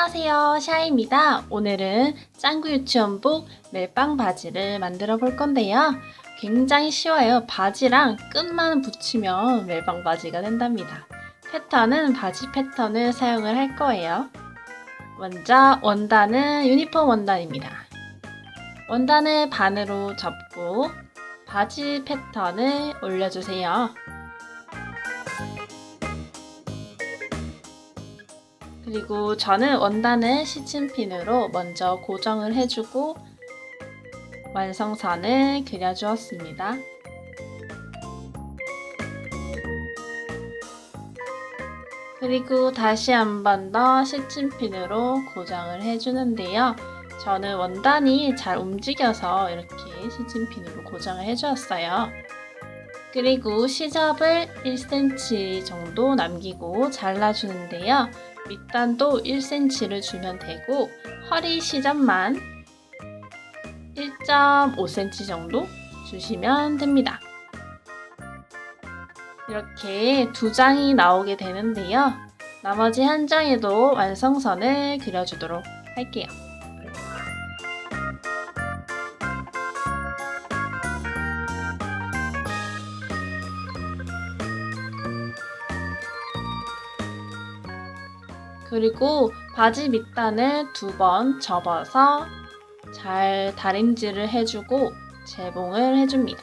안녕하세요, 샤이입니다. 오늘은 짱구 유치원복 멜빵 바지를 만들어 볼 건데요. 굉장히 쉬워요. 바지랑 끈만 붙이면 멜빵 바지가 된답니다. 패턴은 바지 패턴을 사용을 할 거예요. 먼저 원단은 유니폼 원단입니다. 원단을 반으로 접고 바지 패턴을 올려주세요. 그리고 저는 원단을 시침핀으로 먼저 고정을 해주고 완성선을 그려주었습니다. 그리고 다시 한 번 더 시침핀으로 고정을 해주는데요. 저는 원단이 잘 움직여서 이렇게 시침핀으로 고정을 해주었어요. 그리고 시접을 1cm 정도 남기고 잘라주는데요. 밑단도 1cm를 주면 되고 허리 시접만 1.5cm 정도 주시면 됩니다. 이렇게 두 장이 나오게 되는데요. 나머지 한 장에도 완성선을 그려주도록 할게요. 그리고 바지 밑단을 2번 접어서 잘 다림질을 해주고 재봉을 해줍니다.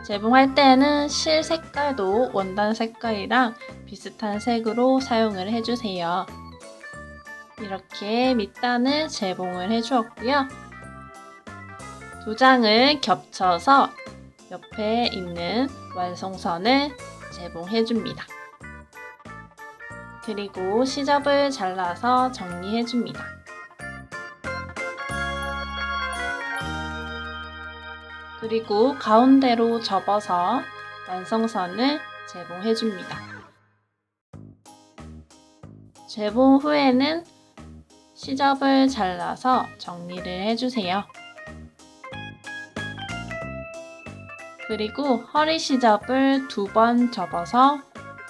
재봉할 때는 실 색깔도 원단 색깔이랑 비슷한 색으로 사용을 해주세요. 이렇게 밑단을 재봉을 해주었고요. 두 장을 겹쳐서 옆에 있는 완성선을 재봉해줍니다. 그리고 시접을 잘라서 정리해줍니다. 그리고 가운데로 접어서 완성선을 재봉해줍니다. 재봉 후에는 시접을 잘라서 정리를 해주세요. 그리고 허리 시접을 2번 접어서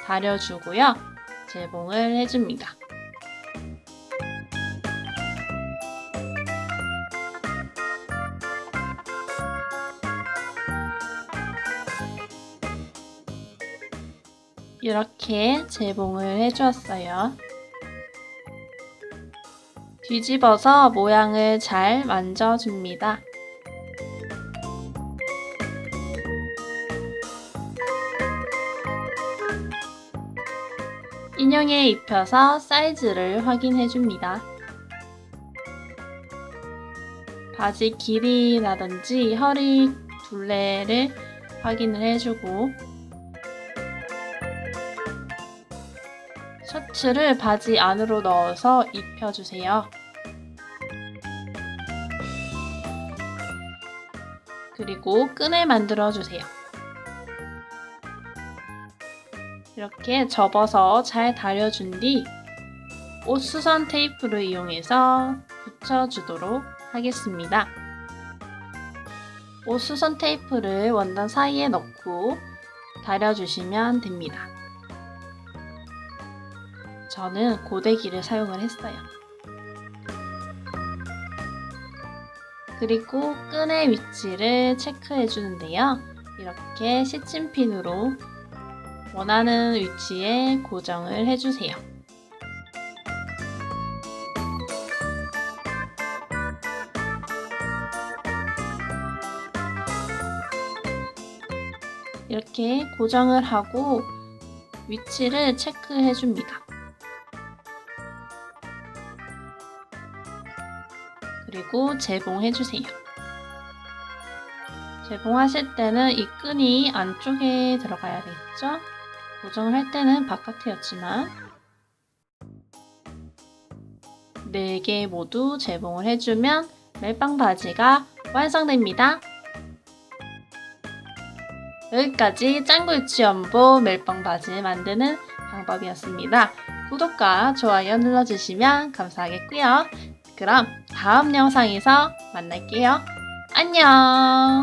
다려주고요. 재봉을 해줍니다. 이렇게 재봉을 해주었어요. 뒤집어서 모양을 잘 만져줍니다. 인형에 입혀서 사이즈를 확인해줍니다. 바지 길이라든지 허리 둘레를 확인을 해주고 셔츠를 바지 안으로 넣어서 입혀주세요. 그리고 끈을 만들어주세요. 이렇게 접어서 잘 다려준 뒤 옷수선 테이프를 이용해서 붙여주도록 하겠습니다. 옷수선 테이프를 원단 사이에 넣고 다려주시면 됩니다. 저는 고데기를 사용을 했어요. 그리고 끈의 위치를 체크해 주는데요. 이렇게 시침핀으로 원하는 위치에 고정을 해주세요. 이렇게 고정을 하고 위치를 체크해 줍니다. 그리고 재봉해 주세요. 재봉하실 때는 이 끈이 안쪽에 들어가야겠죠? 고정을 할 때는 바깥이었지만 4개 모두 재봉을 해주면 멜빵 바지가 완성됩니다. 여기까지 짱구 유치원복 멜빵 바지 만드는 방법이었습니다. 구독과 좋아요 눌러주시면 감사하겠고요. 그럼 다음 영상에서 만날게요. 안녕!